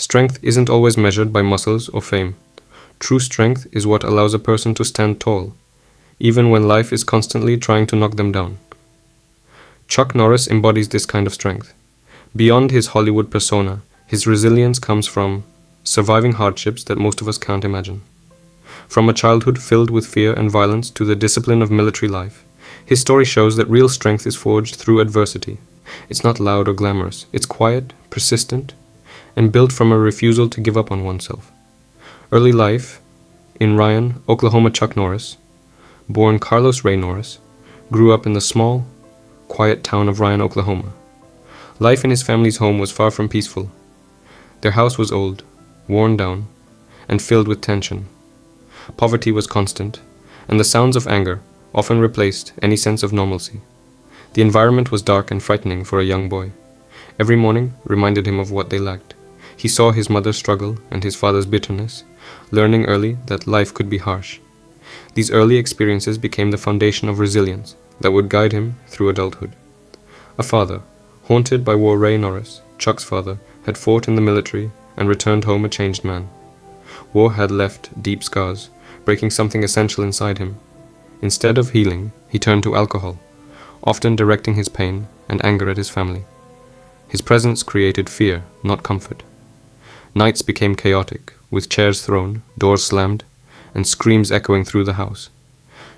Strength isn't always measured by muscles or fame. True strength is what allows a person to stand tall, even when life is constantly trying to knock them down. Chuck Norris embodies this kind of strength. Beyond his Hollywood persona, his resilience comes from surviving hardships that most of us can't imagine. From a childhood filled with fear and violence to the discipline of military life, his story shows that real strength is forged through adversity. It's not loud or glamorous. It's quiet, persistent, and built from a refusal to give up on oneself. Early life in Ryan, Oklahoma. Chuck Norris, born Carlos Ray Norris, grew up in the small, quiet town of Ryan, Oklahoma. Life in his family's home was far from peaceful. Their house was old, worn down, and filled with tension. Poverty was constant, and the sounds of anger often replaced any sense of normalcy. The environment was dark and frightening for a young boy. Every morning reminded him of what they lacked. He saw his mother's struggle and his father's bitterness, learning early that life could be harsh. These early experiences became the foundation of resilience that would guide him through adulthood. A father, haunted by war. Ray Norris, Chuck's father, had fought in the military and returned home a changed man. War had left deep scars, breaking something essential inside him. Instead of healing, he turned to alcohol, often directing his pain and anger at his family. His presence created fear, not comfort. Nights became chaotic, with chairs thrown, doors slammed, and screams echoing through the house.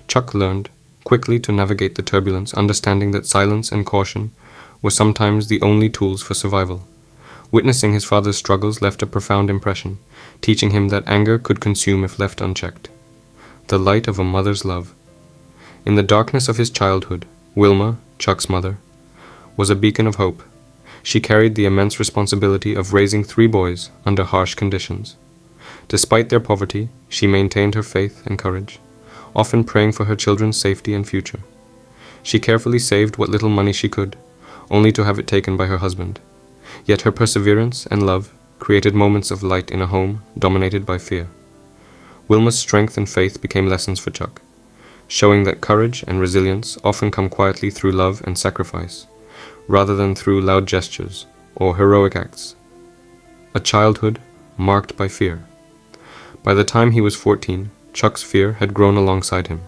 Chuck learned quickly to navigate the turbulence, understanding that silence and caution were sometimes the only tools for survival. Witnessing his father's struggles left a profound impression, teaching him that anger could consume if left unchecked. The light of a mother's love. In the darkness of his childhood, Wilma, Chuck's mother, was a beacon of hope. She carried the immense responsibility of raising 3 boys under harsh conditions. Despite their poverty, she maintained her faith and courage, often praying for her children's safety and future. She carefully saved what little money she could, only to have it taken by her husband. Yet her perseverance and love created moments of light in a home dominated by fear. Wilma's strength and faith became lessons for Chuck, showing that courage and resilience often come quietly through love and sacrifice, rather than through loud gestures or heroic acts. A childhood marked by fear. By the time he was 14, Chuck's fear had grown alongside him.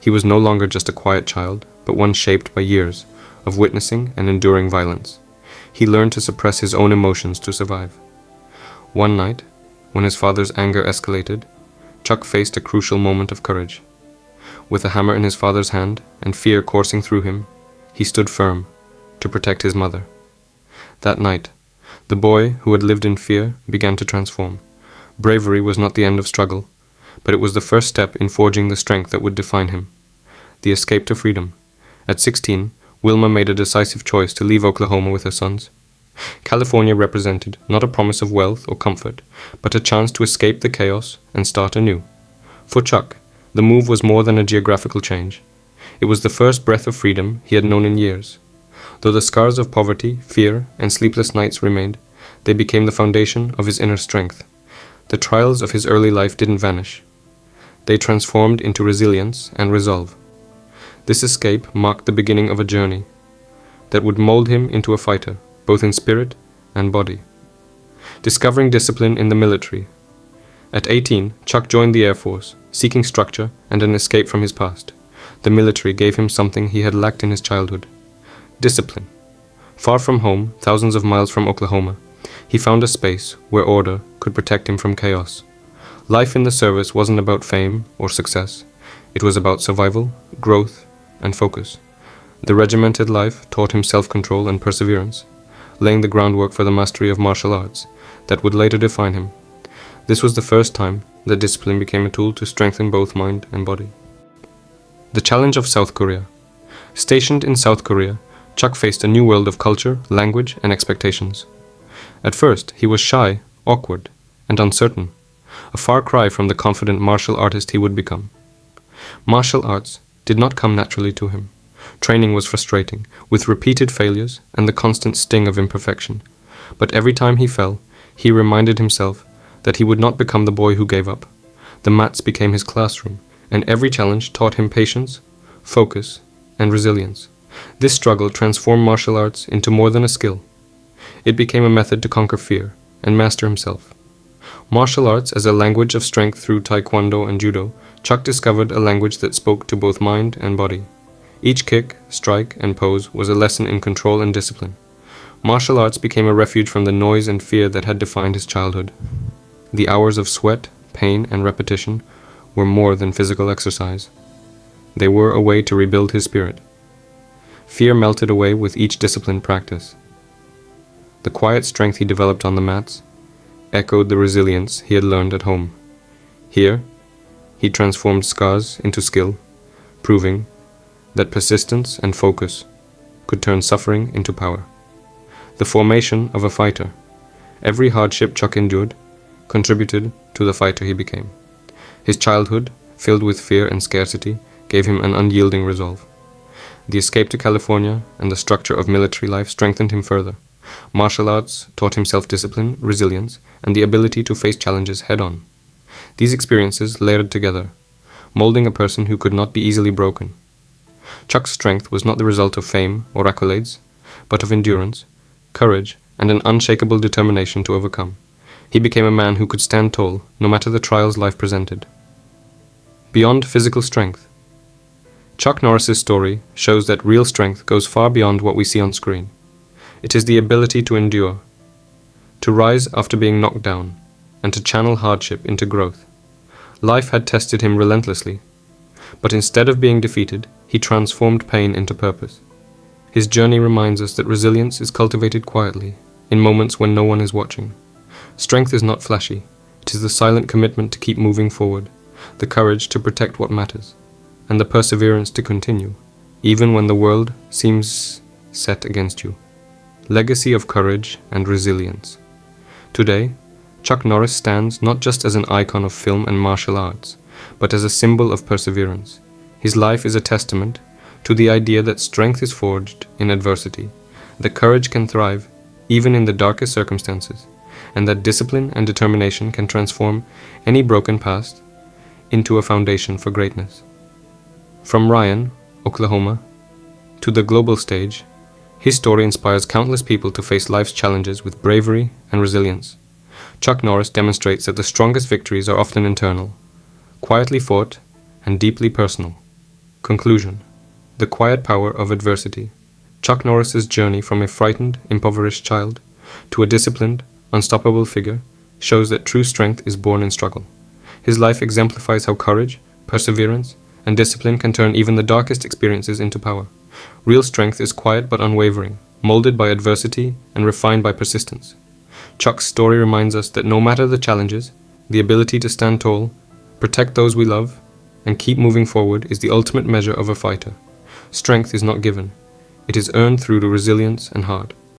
He was no longer just a quiet child, but one shaped by years of witnessing and enduring violence. He learned to suppress his own emotions to survive. One night, when his father's anger escalated, Chuck faced a crucial moment of courage. With a hammer in his father's hand and fear coursing through him, he stood firm to protect his mother. That night, the boy who had lived in fear began to transform. Bravery was not the end of struggle, but it was the first step in forging the strength that would define him. The escape to freedom. At 16, Wilma made a decisive choice to leave Oklahoma with her sons. California represented not a promise of wealth or comfort, but a chance to escape the chaos and start anew. For Chuck, the move was more than a geographical change. It was the first breath of freedom he had known in years. Though the scars of poverty, fear, and sleepless nights remained, they became the foundation of his inner strength. The trials of his early life didn't vanish. They transformed into resilience and resolve. This escape marked the beginning of a journey that would mold him into a fighter, both in spirit and body. Discovering discipline in the military. At 18, Chuck joined the Air Force, seeking structure and an escape from his past. The military gave him something he had lacked in his childhood: discipline. Far from home, thousands of miles from Oklahoma, he found a space where order could protect him from chaos. Life in the service wasn't about fame or success. It was about survival, growth, and focus. The regimented life taught him self-control and perseverance, laying the groundwork for the mastery of martial arts that would later define him. This was the first time that discipline became a tool to strengthen both mind and body. The challenge of South Korea. Stationed in South Korea, Chuck faced a new world of culture, language, and expectations. At first, he was shy, awkward, and uncertain, a far cry from the confident martial artist he would become. Martial arts did not come naturally to him. Training was frustrating, with repeated failures and the constant sting of imperfection. But every time he fell, he reminded himself that he would not become the boy who gave up. The mats became his classroom, and every challenge taught him patience, focus, and resilience. This struggle transformed martial arts into more than a skill. It became a method to conquer fear, and master himself. Martial arts as a language of strength through taekwondo and judo, Chuck discovered a language that spoke to both mind and body. Each kick, strike, and pose was a lesson in control and discipline. Martial arts became a refuge from the noise and fear that had defined his childhood. The hours of sweat, pain, and repetition were more than physical exercise. They were a way to rebuild his spirit. Fear melted away with each disciplined practice. The quiet strength he developed on the mats echoed the resilience he had learned at home. Here, he transformed scars into skill, proving that persistence and focus could turn suffering into power. The formation of a fighter. Every hardship Chuck endured contributed to the fighter he became. His childhood, filled with fear and scarcity, gave him an unyielding resolve. The escape to California and the structure of military life strengthened him further. Martial arts taught him self-discipline, resilience, and the ability to face challenges head-on. These experiences layered together, molding a person who could not be easily broken. Chuck's strength was not the result of fame or accolades, but of endurance, courage, and an unshakable determination to overcome. He became a man who could stand tall, no matter the trials life presented. Beyond physical strength. Chuck Norris's story shows that real strength goes far beyond what we see on screen. It is the ability to endure, to rise after being knocked down, and to channel hardship into growth. Life had tested him relentlessly, but instead of being defeated, he transformed pain into purpose. His journey reminds us that resilience is cultivated quietly, in moments when no one is watching. Strength is not flashy. It is the silent commitment to keep moving forward, the courage to protect what matters, and the perseverance to continue, even when the world seems set against you. Legacy of courage and resilience. Today, Chuck Norris stands not just as an icon of film and martial arts, but as a symbol of perseverance. His life is a testament to the idea that strength is forged in adversity, that courage can thrive even in the darkest circumstances, and that discipline and determination can transform any broken past into a foundation for greatness. From Ryan, Oklahoma, to the global stage, his story inspires countless people to face life's challenges with bravery and resilience. Chuck Norris demonstrates that the strongest victories are often internal, quietly fought, and deeply personal. Conclusion. The quiet power of adversity. Chuck Norris's journey from a frightened, impoverished child to a disciplined, unstoppable figure shows that true strength is born in struggle. His life exemplifies how courage, perseverance, and discipline can turn even the darkest experiences into power. Real strength is quiet but unwavering, molded by adversity and refined by persistence. Chuck's story reminds us that no matter the challenges, the ability to stand tall, protect those we love, and keep moving forward is the ultimate measure of a fighter. Strength is not given. It is earned through resilience and heart.